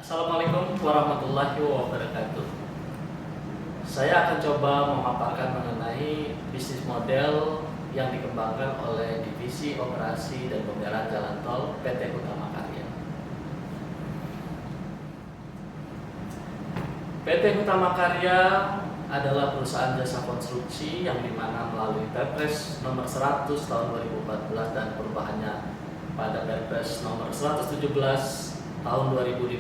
Assalamualaikum warahmatullahi wabarakatuh. Saya akan coba memaparkan mengenai bisnis model yang dikembangkan oleh Divisi Operasi dan Pemeliharaan Jalan Tol PT Hutama Karya. PT Hutama Karya adalah perusahaan jasa konstruksi yang dimana melalui Perpres nomor 100 tahun 2014 dan perubahannya pada Perpres nomor 117 tahun 2015,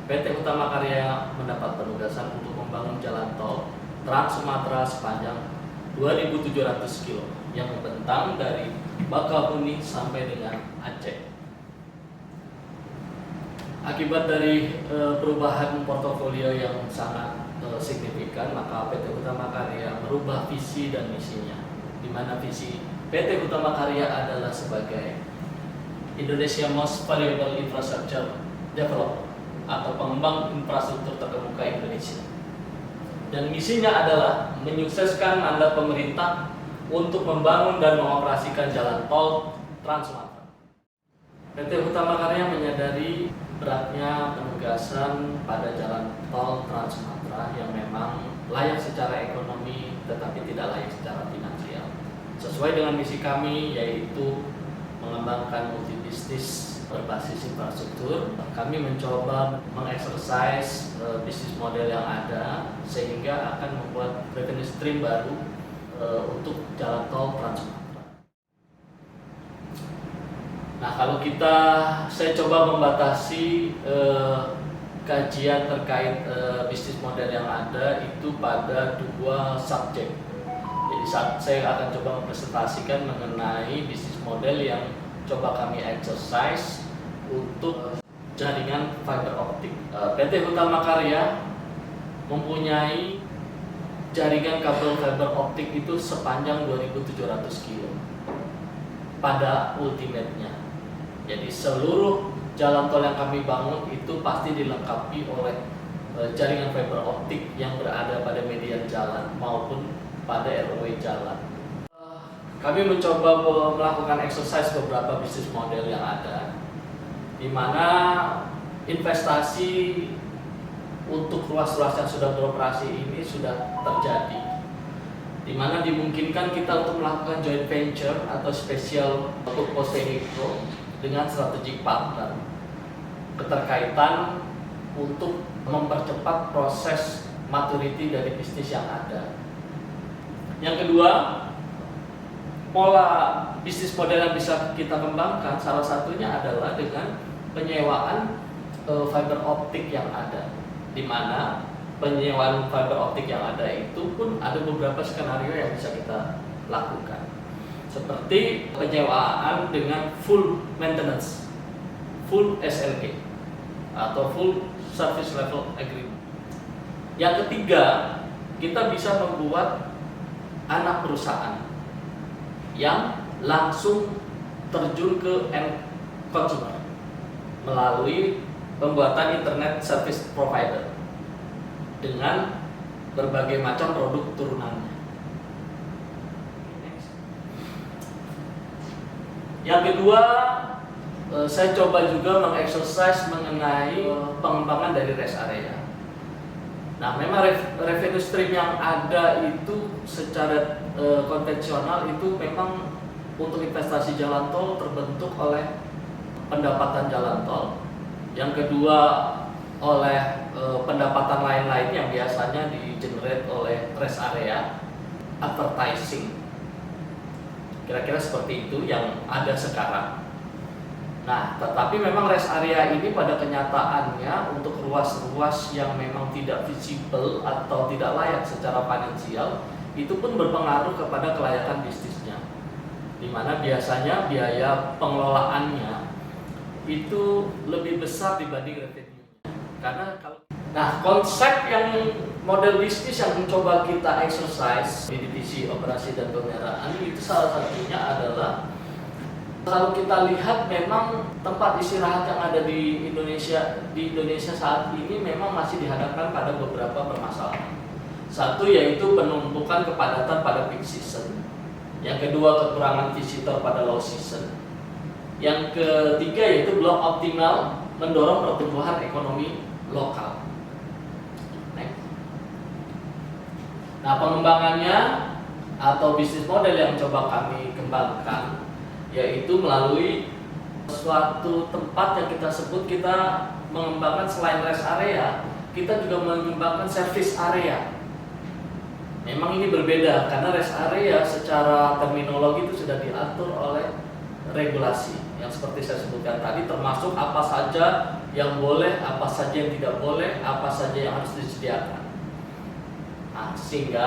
PT Hutama Karya mendapat penugasan untuk membangun jalan tol Trans Sumatera sepanjang 2.700 km yang membentang dari Bakahuni sampai dengan Aceh. Akibat dari perubahan portofolio yang sangat signifikan, maka PT Hutama Karya merubah visi dan misinya, di mana visi PT Hutama Karya adalah sebagai Indonesia Most Valuable Infrastructure Developer atau pengembang infrastruktur terkemuka Indonesia. Dan misinya adalah menyukseskan mandat pemerintah untuk membangun dan mengoperasikan jalan tol Trans Sumatera. PT Hutama Karya menyadari beratnya penugasan pada jalan tol Trans Sumatera yang memang layak secara ekonomi tetapi tidak layak secara finansial. Sesuai dengan misi kami, yaitu mengembangkan multibisnis berbasis infrastruktur, kami mencoba mengeksersis bisnis model yang ada sehingga akan membuat revenue stream baru untuk jalan tol Trans Sumatera. Nah, kalau saya coba membatasi kajian terkait bisnis model yang ada itu pada dua subjek. Jadi saya akan coba mempresentasikan mengenai bisnis model yang coba kami exercise untuk jaringan fiber optik. PT Hutama Karya mempunyai jaringan kabel fiber optik itu sepanjang 2.700 km pada ultimate-nya. Jadi seluruh jalan tol yang kami bangun itu pasti dilengkapi oleh jaringan fiber optik yang berada pada median jalan maupun pada ROW jalan. Kami mencoba melakukan exercise beberapa bisnis model yang ada, di mana investasi untuk ruas-ruas yang sudah beroperasi ini sudah terjadi, di mana dimungkinkan kita untuk melakukan joint venture atau special purpose vehicle dengan strategic partner, keterkaitan untuk mempercepat proses maturity dari bisnis yang ada. Yang kedua, pola bisnis model yang bisa kita kembangkan salah satunya adalah dengan penyewaan fiber optik yang ada, di mana penyewaan fiber optik yang ada itu pun ada beberapa skenario yang bisa kita lakukan, seperti penyewaan dengan full maintenance, full SLA atau full service level agreement. Yang ketiga, kita bisa membuat anak perusahaan yang langsung terjun ke end consumer melalui pembuatan internet service provider dengan berbagai macam produk turunannya. Yang kedua, saya coba juga mengeksersis mengenai pengembangan dari rest area. Nah, memang revenue stream yang ada itu secara konvensional itu memang untuk investasi jalan tol terbentuk oleh pendapatan jalan tol. Yang kedua oleh pendapatan lain-lain yang biasanya di-generate oleh rest area, advertising. Kira-kira seperti itu yang ada sekarang. Nah, tetapi memang rest area ini pada kenyataannya untuk ruas-ruas yang memang tidak visible atau tidak layak secara finansial itu pun berpengaruh kepada kelayakan bisnisnya, di mana biasanya biaya pengelolaannya itu lebih besar dibanding revenue-nya. Karena konsep yang model bisnis yang mencoba kita exercise di Divisi Operasi dan Pemeliharaan itu salah satunya adalah, kalau kita lihat memang tempat istirahat yang ada di Indonesia saat ini memang masih dihadapkan pada beberapa permasalahan. Satu yaitu penumpukan kepadatan pada peak season. Yang kedua, kekurangan visitor pada low season. Yang ketiga yaitu belum optimal mendorong pertumbuhan ekonomi lokal. Next. Nah, pengembangannya atau bisnis model yang coba kami kembangkan yaitu melalui suatu tempat yang kita sebut, kita mengembangkan selain rest area, kita juga mengembangkan service area. Memang ini berbeda karena rest area secara terminologi itu sudah diatur oleh regulasi yang seperti saya sebutkan tadi, termasuk apa saja yang boleh, apa saja yang tidak boleh, apa saja yang harus disediakan. Nah, sehingga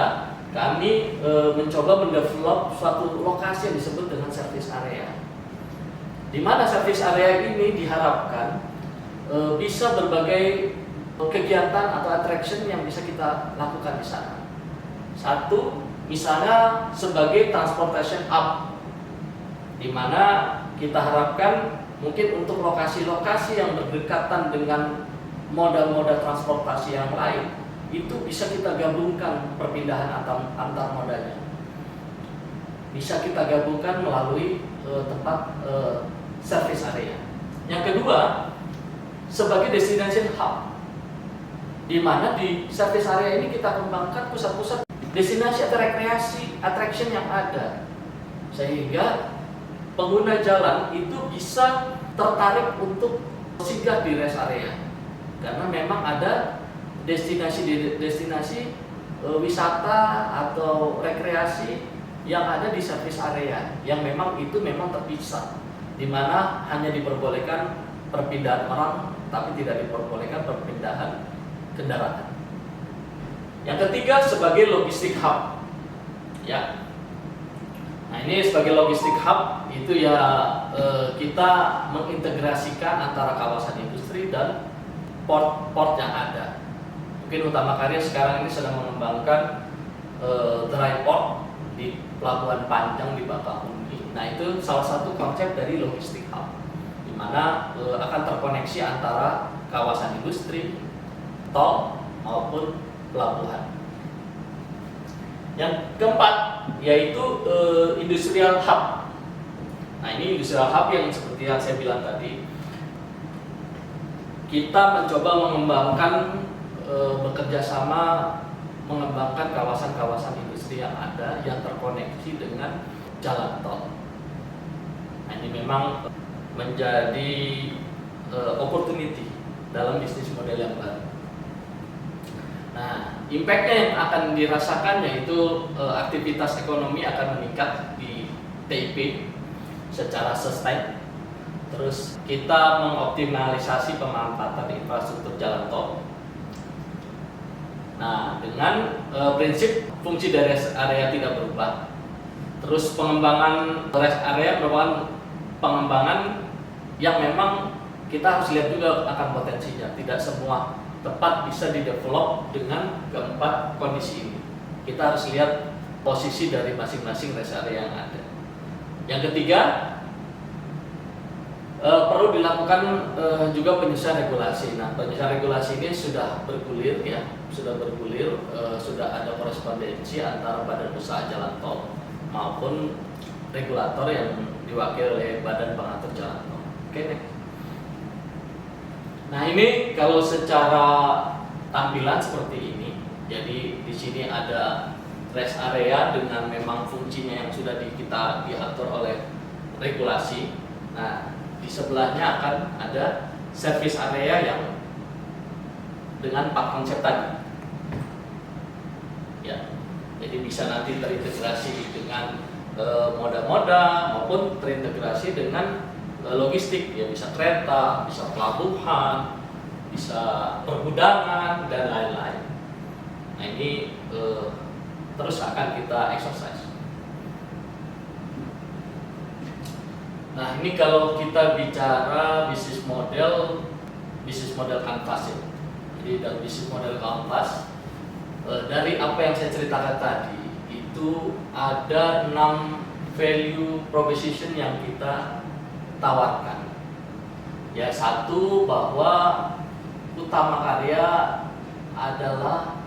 kami mencoba mendevelop suatu lokasi yang disebut dengan service area, di mana service area ini diharapkan bisa berbagai kegiatan atau attraction yang bisa kita lakukan di sana. Satu, misalnya sebagai transportation hub, di mana kita harapkan mungkin untuk lokasi-lokasi yang berdekatan dengan moda-moda transportasi yang lain, itu bisa kita gabungkan perpindahan antar modanya. Bisa kita gabungkan melalui tempat service area. Yang kedua, sebagai destination hub, di mana di service area ini kita kembangkan pusat-pusat destinasi atau rekreasi, attraction yang ada, sehingga pengguna jalan itu bisa tertarik untuk singgah di rest area, karena memang ada destinasi wisata atau rekreasi yang ada di service area yang memang terpisah, di mana hanya diperbolehkan perpindahan orang tapi tidak diperbolehkan perpindahan kendaraan. Yang ketiga, sebagai logistik hub, ya. Nah, ini sebagai logistik hub itu ya kita mengintegrasikan antara kawasan industri dan port yang ada. Mungkin Utama Karya sekarang ini sedang mengembangkan dry port di Pelabuhan Panjang di Bakahuni. Nah, itu salah satu konsep dari logistik hub, di mana akan terkoneksi antara kawasan industri, tol maupun pelabuhan. Yang keempat yaitu industrial hub. Nah, ini industrial hub yang seperti yang saya bilang tadi, kita mencoba mengembangkan bekerja sama mengembangkan kawasan-kawasan industri yang ada yang terkoneksi dengan jalan tol. Nah, ini memang menjadi opportunity dalam bisnis model yang baru. Nah, impact-nya yang akan dirasakan yaitu aktivitas ekonomi akan meningkat di TIP secara sustain. Terus kita mengoptimalisasi pemanfaatan infrastruktur jalan tol. Nah, dengan prinsip fungsi dari rest area tidak berubah. Terus pengembangan rest area merupakan pengembangan yang memang kita harus lihat juga akan potensinya. Tidak semua tempat bisa didevelop dengan keempat kondisi ini. Kita harus lihat posisi dari masing-masing rest area yang ada. Yang ketiga, perlu dilakukan juga penyusunan regulasi. Nah, penyusunan regulasi ini sudah bergulir, ya, sudah ada korespondensi antara Badan Usaha Jalan Tol maupun regulator yang diwakili oleh Badan Pengatur Jalan Tol. Oke, next. Nah, ini kalau secara tampilan seperti ini. Jadi di sini ada rest area dengan memang fungsinya yang sudah kita diatur oleh regulasi. Nah, di sebelahnya akan ada service area yang dengan 4 konsep tadi. Ya, jadi bisa nanti terintegrasi dengan moda-moda maupun terintegrasi dengan logistik, ya, bisa kereta, bisa pelabuhan, bisa pergudangan dan lain-lain. Nah, ini terus akan kita exercise. Nah, ini kalau kita bicara bisnis model kanvas, ya. Jadi dalam bisnis model kanvas, dari apa yang saya ceritakan tadi, itu ada 6 value proposition yang kita tawarkan. Ya, satu, bahwa Utama Karya adalah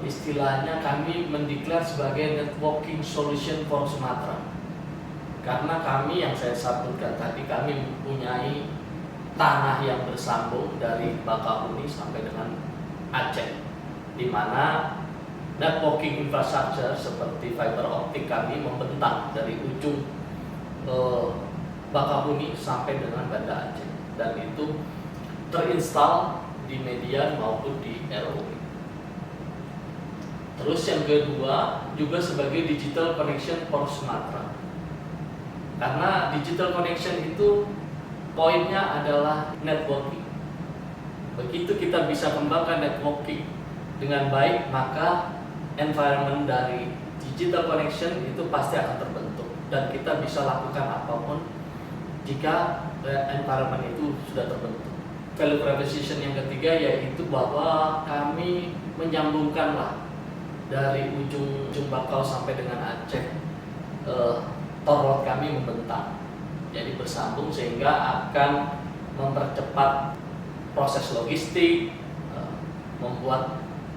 istilahnya kami mendeklar sebagai networking solution for Sumatera. Karena kami yang saya sebutkan tadi, kami mempunyai tanah yang bersambung dari Bakahuni sampai dengan Aceh, di mana networking infrastructure seperti fiber optik kami membentang dari ujung Bakahuni sampai dengan Banda Aceh, dan itu terinstal di Median maupun di ROE. Terus yang kedua juga sebagai digital connection for Sumatera, karena digital connection itu poinnya adalah networking. Begitu kita bisa kembangkan networking dengan baik, maka environment dari digital connection itu pasti akan terbentuk, dan kita bisa lakukan apapun jika environment itu sudah terbentuk. Value proposition yang ketiga yaitu bahwa kami menyambungkanlah dari ujung Bakau sampai dengan Aceh, toll road kami membentang, jadi bersambung, sehingga akan mempercepat proses logistik,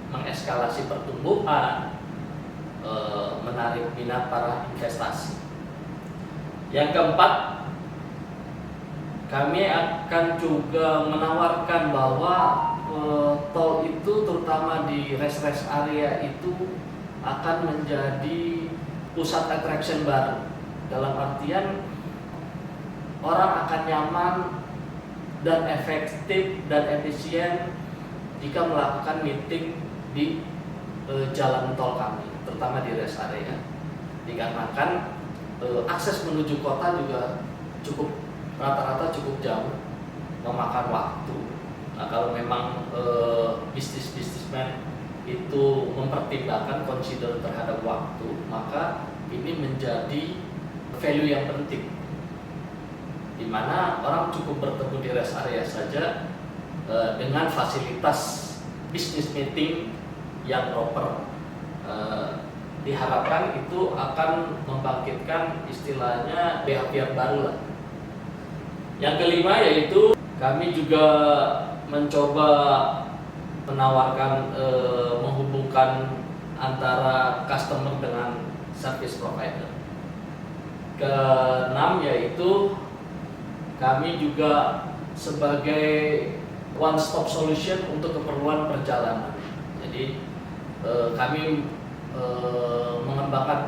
mengeskalasi pertumbuhan, menarik minat para investasi. Yang keempat, kami akan juga menawarkan bahwa tol itu terutama di rest area itu akan menjadi pusat attraction baru, dalam artian orang akan nyaman dan efektif dan efisien jika melakukan meeting di jalan tol kami, terutama di rest area, dikarenakan akses menuju kota juga rata-rata cukup jauh, memakan waktu. Nah, kalau memang bisnismen itu mempertimbangkan consider terhadap waktu, maka ini menjadi value yang penting, di mana orang cukup bertemu di rest area saja dengan fasilitas business meeting yang proper. Diharapkan itu akan membangkitkan istilahnya behavior baru lah. Yang kelima yaitu kami juga mencoba menawarkan menghubungkan antara customer dengan service provider. Keenam yaitu kami juga sebagai one stop solution untuk keperluan perjalanan. Jadi kami mengembangkan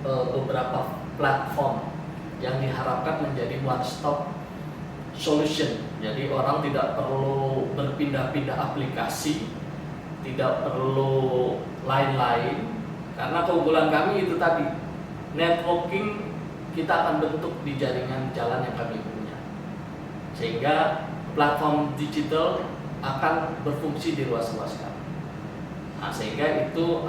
beberapa platform yang diharapkan menjadi one stop solution. Jadi orang tidak perlu berpindah-pindah aplikasi, tidak perlu lain-lain, karena keunggulan kami itu tadi, networking kita akan bentuk di jaringan jalan yang kami punya, sehingga platform digital akan berfungsi di ruas-ruas kami. Nah, sehingga itu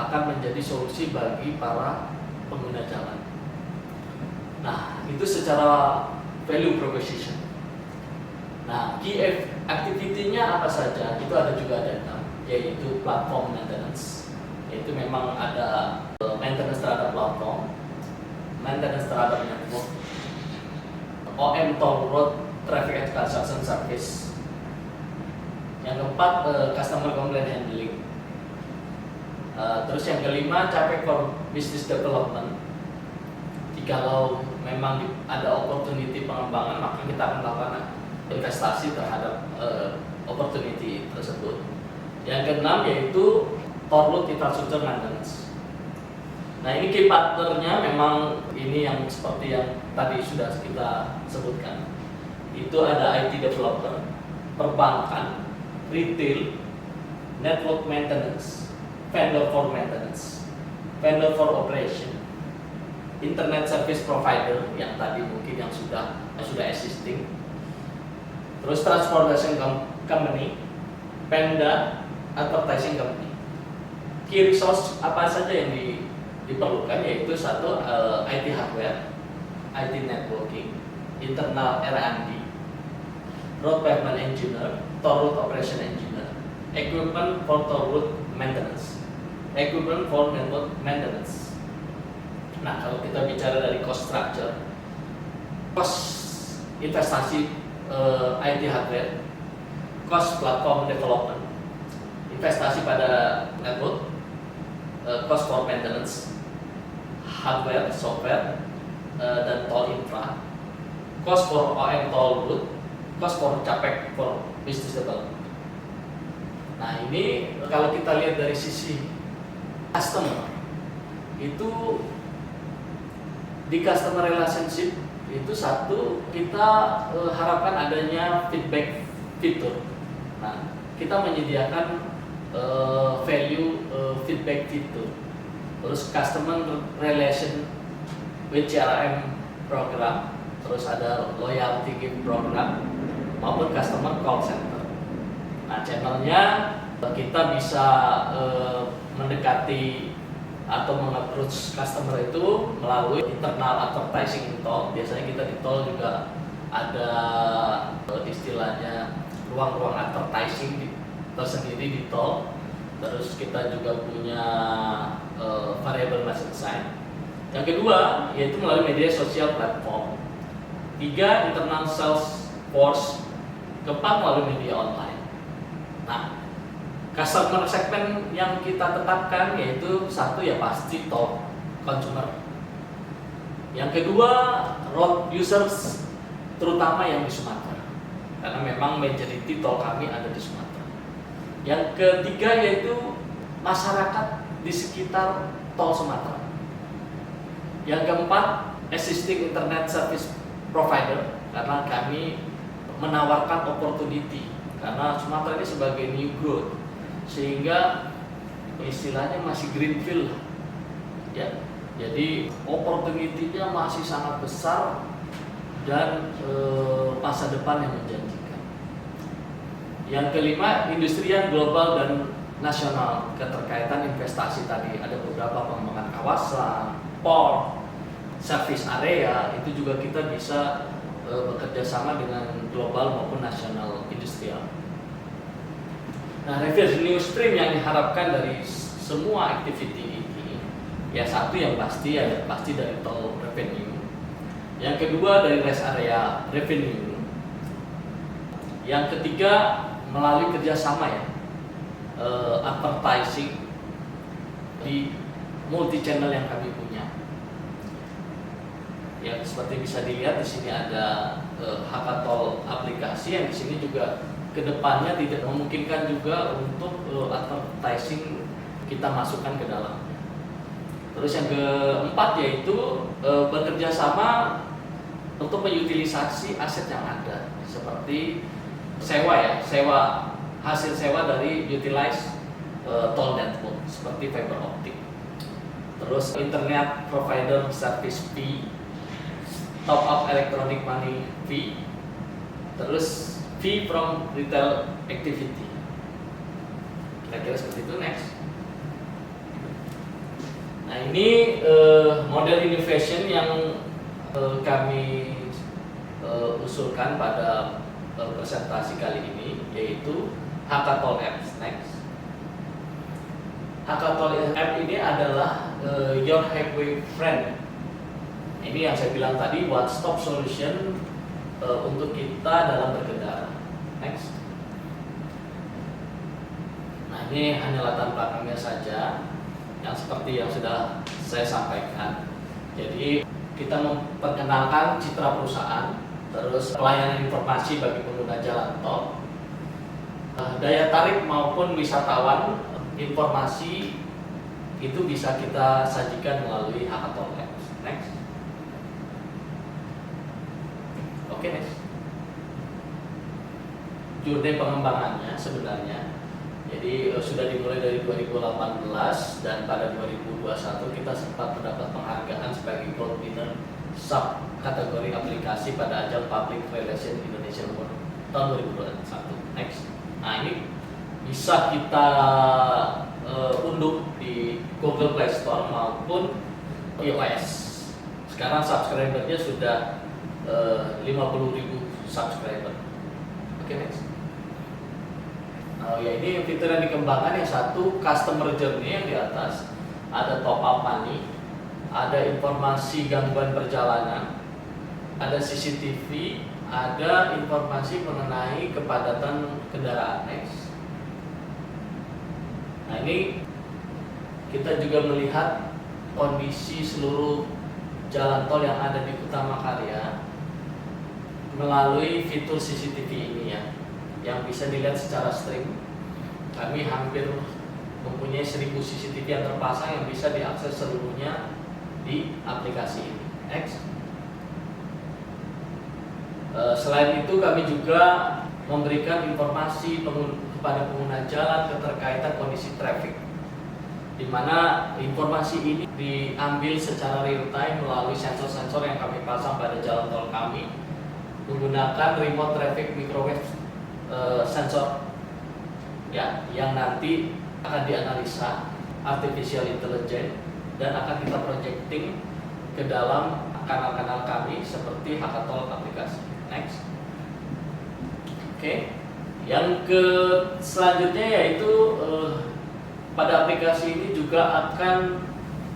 akan menjadi solusi bagi para pengguna jalan. Nah, itu secara value proposition. Nah, key activity-nya apa saja? Itu ada juga ada, yaitu platform maintenance. Yaitu memang ada maintenance terhadap platform, maintenance terhadap network, OM toll road traffic and construction service. Yang keempat, customer complaint handling. Terus yang kelima, capek for business development. Jikalau memang ada opportunity pengembangan, maka kita akan melakukan investasi terhadap opportunity tersebut. Yang keenam yaitu toll road infrastructure maintenance. Nah, ini key partnernya memang ini yang seperti yang tadi sudah kita sebutkan. Itu ada IT developer, perbankan, retail, network maintenance, vendor for maintenance, vendor for operation, internet service provider yang tadi mungkin yang sudah existing, terus transportation company, Pemda, advertising company. Key resource apa saja yang diperlukan, yaitu satu, IT hardware, IT networking, internal R&D, road pavement engineer, toll road operation engineer, equipment for toll road maintenance, equipment for network maintenance. Nah, kalau kita bicara dari cost structure, cost investasi IT hardware, cost platform development, investasi pada network, cost for maintenance, hardware, software, dan toll infra, cost for OM toll road, cost for CAPEX for business development. Nah ini kalau kita lihat dari sisi customer, itu di customer relationship itu satu kita harapkan adanya feedback fitur. Nah kita menyediakan value feedback fitur, terus customer relation with CRM program, terus ada loyalty gift program maupun customer call center. Nah channelnya kita bisa mendekati atau meng-approach customer itu melalui internal advertising di tol. Biasanya kita di tol juga ada istilahnya ruang-ruang advertising tersendiri di tol. Terus kita juga punya variable message sign. Yang kedua yaitu melalui media sosial platform. 3 internal sales force. Keempat melalui media online. Nah, customer segment yang kita tetapkan yaitu satu ya pasti top consumer. Yang kedua road users, terutama yang di Sumatera, karena memang majority tol kami ada di Sumatera. Yang ketiga yaitu masyarakat di sekitar tol Sumatera. Yang keempat existing internet service provider, karena kami menawarkan opportunity, karena Sumatera ini sebagai new growth, sehingga istilahnya masih greenfield ya. Jadi opportunity-nya masih sangat besar dan masa depan yang menjanjikan. Yang kelima, industrian global dan nasional, keterkaitan investasi tadi, ada beberapa pengembangan kawasan, port, service area, itu juga kita bisa bekerja sama dengan global maupun nasional industrial. Nah, revenue stream yang diharapkan dari semua activity ini, ya satu yang pasti ya pasti dari tol revenue. Yang kedua dari rest area revenue. Yang ketiga melalui kerjasama ya, advertising di multi channel yang kami punya. Yang seperti bisa dilihat di sini ada Hakatol aplikasi yang di sini juga kedepannya tidak memungkinkan juga untuk advertising kita masukkan ke dalam. Terus yang keempat yaitu bekerja sama untuk mengutilisasi aset yang ada, seperti sewa ya, hasil sewa dari utilize tol network seperti fiber optic. Terus internet provider service fee, top up electronic money fee, terus fee from retail activity. Kira-kira seperti itu. Next. Nah ini model innovation yang kami usulkan pada presentasi kali ini, yaitu Hakatol Apps. Next. Hakatol App ini adalah your highway friend. Ini yang saya bilang tadi, one stop solution untuk kita dalam berkendara. Next. Nah ini hanya latar belakangnya saja, yang seperti yang sudah saya sampaikan. Jadi kita memperkenalkan citra perusahaan, terus pelayanan informasi bagi pengguna jalan tol, daya tarik maupun wisatawan, informasi itu bisa kita sajikan melalui Hakatol Apps. Next. Oke, next. Journey pengembangannya sebenarnya, jadi sudah dimulai dari 2018 dan pada 2021 kita sempat mendapat penghargaan sebagai Gold Winner sub kategori aplikasi pada ajang Public Relation Indonesia Award tahun 2021. Next. Nah ini bisa kita unduh di Google Play Store maupun iOS. Sekarang subscribernya sudah 50.000 subscriber. Oke, next. Nah, ya ini fitur yang dikembangkan, yang satu customer journey yang di atas, ada top up money, ada informasi gangguan perjalanan, ada CCTV, ada informasi mengenai kepadatan kendaraan. Next. Nah ini kita juga melihat kondisi seluruh jalan tol yang ada di Utama Karya. melalui fitur CCTV ini ya, yang bisa dilihat secara stream. Kami hampir mempunyai 1000 CCTV yang terpasang yang bisa diakses seluruhnya di aplikasi ini. Next. Selain itu kami juga memberikan informasi kepada pengguna jalan keterkaitan kondisi traffic, di mana informasi ini diambil secara real time melalui sensor-sensor yang kami pasang pada jalan tol kami menggunakan remote traffic microwave sensor ya, yang nanti akan dianalisa artificial intelligence dan akan kita projecting ke dalam kanal-kanal kami seperti Hackathon aplikasi. Next. Oke. Yang selanjutnya yaitu pada aplikasi ini juga akan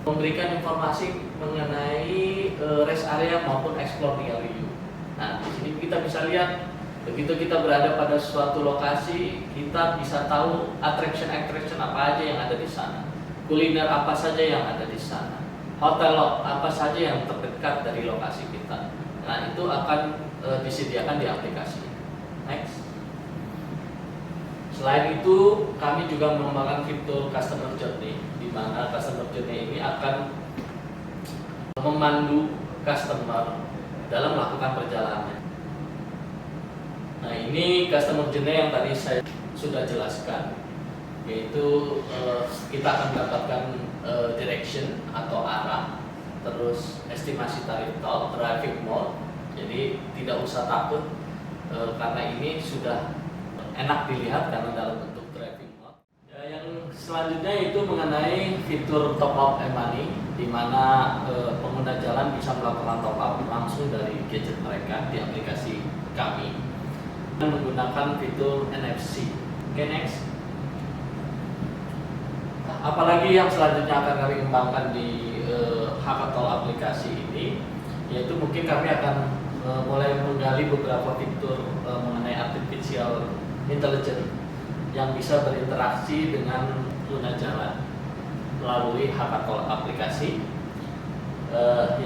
memberikan informasi mengenai rest area maupun explore near you. Nah, di sini kita bisa lihat begitu kita berada pada suatu lokasi, kita bisa tahu attraction apa aja yang ada di sana, kuliner apa saja yang ada di sana, hotel apa saja yang terdekat dari lokasi kita. Nah, itu akan disediakan di aplikasi. Next. Selain itu, kami juga mengembangkan fitur customer journey, di mana customer journey ini akan memandu customer dalam melakukan perjalanan. Nah, ini customer journey yang tadi saya sudah jelaskan, yaitu kita akan mendapatkan direction atau arah, terus estimasi tarif tol, traffic mode. Jadi tidak usah takut karena ini sudah enak dilihat karena dalam bentuk traffic mode. Ya, yang selanjutnya itu mengenai fitur top up e-money, di mana pengguna jalan bisa melakukan top up langsung dari gadget mereka di aplikasi kami dan menggunakan fitur NFC. Oke, next. Apalagi yang selanjutnya akan kami kembangkan di Hackathon aplikasi ini, yaitu mungkin kami akan mulai menggali beberapa fitur mengenai artificial intelligence yang bisa berinteraksi dengan pengguna jalan melalui Hackathon aplikasi.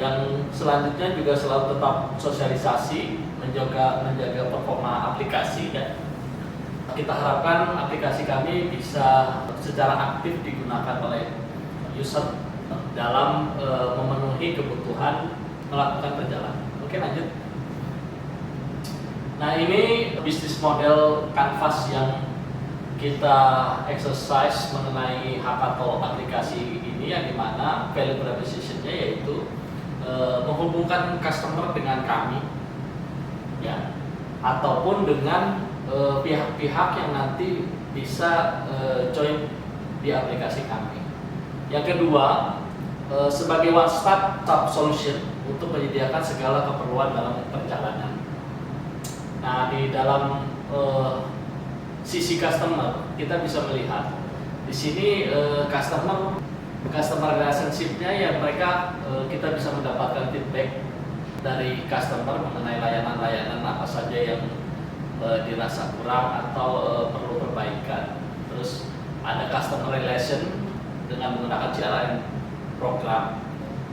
Yang selanjutnya juga selalu tetap sosialisasi, menjaga performa aplikasi, dan kita harapkan aplikasi kami bisa secara aktif digunakan oleh user dalam memenuhi kebutuhan melakukan perjalanan. Oke, lanjut. Nah, ini bisnis model Canvas yang kita exercise mengenai Hackathon aplikasi ini, yang dimana value proposition-nya yaitu menghubungkan customer dengan kami, ya, ataupun dengan pihak-pihak yang nanti bisa join di aplikasi kami. Yang kedua, sebagai one stop solution untuk menyediakan segala keperluan dalam perjalanan. Nah, di dalam sisi customer kita bisa melihat di sini customer relationship-nya ya, mereka kita bisa mendapatkan feedback dari customer mengenai layanan-layanan apa saja yang dirasa kurang atau perlu perbaikan. Terus ada customer relation dengan menggunakan CRM program.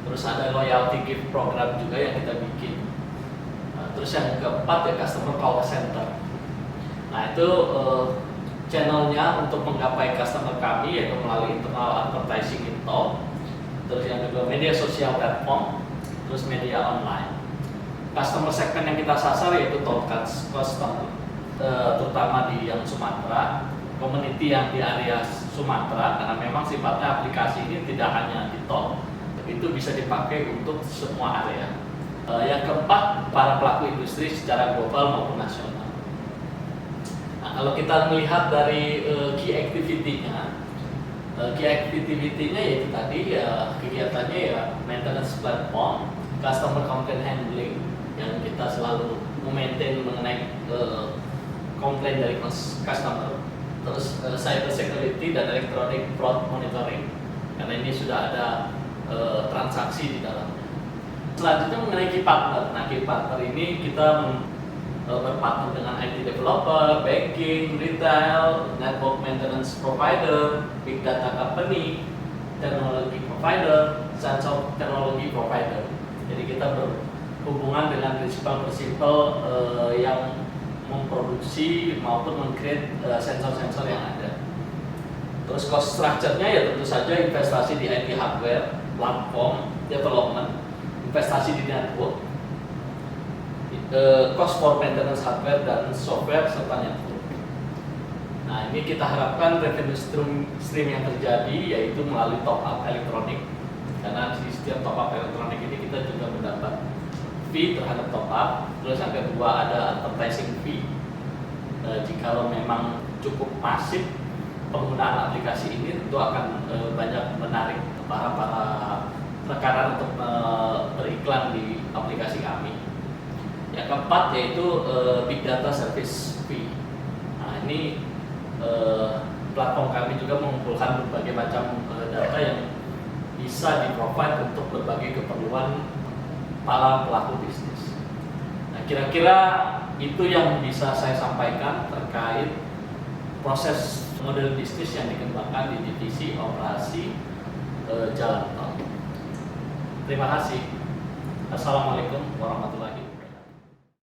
Terus ada loyalty gift program juga yang kita bikin. Terus yang keempat ya customer call center. Nah, itu channelnya untuk menggapai customer kami yaitu melalui internal advertising in-tol. Terus yang kedua media sosial platform, terus media online. Customer segment yang kita sasar yaitu tol customer, terutama di yang Sumatera, community yang di area Sumatera, karena memang sifatnya aplikasi ini tidak hanya di tol, itu bisa dipakai untuk semua area. Yang keempat, para pelaku industri secara global maupun nasional. Nah, kalau kita melihat dari key activity-nya yaitu tadi ya kegiatannya ya maintenance platform, customer complaint handling yang kita selalu memaintain mengenai komplain dari customer, terus cyber security dan electronic fraud monitoring karena ini sudah ada transaksi di dalamnya. Selanjutnya mengenai key partner. Nah, key partner ini kita berpartner dengan IT developer, banking, retail, network maintenance provider, big data company, technology provider, sensor technology provider. Jadi kita hubungan dengan prinsipal-prinsipal yang memproduksi maupun meng-create sensor-sensor yang ada. Terus cost structure-nya ya tentu saja investasi di IT hardware, platform, development, investasi di network, cost for maintenance hardware dan software serta network. Nah, ini kita harapkan revenue stream yang terjadi yaitu melalui top up elektronik, karena di setiap top up elektronik ini kita juga mendapat fee terhadap top up. Terus yang kedua ada advertising fee. Jika memang cukup masif penggunaan aplikasi ini, tentu akan banyak menarik para rekanan untuk beriklan di aplikasi kami. Yang keempat yaitu big data service fee. Nah, ini platform kami juga mengumpulkan berbagai macam data yang bisa di-provide untuk berbagai keperluan para pelaku bisnis. Nah, kira-kira itu yang bisa saya sampaikan terkait proses model bisnis yang dikembangkan di divisi operasi jalan tol. Terima kasih. Assalamualaikum warahmatullahi wabarakatuh.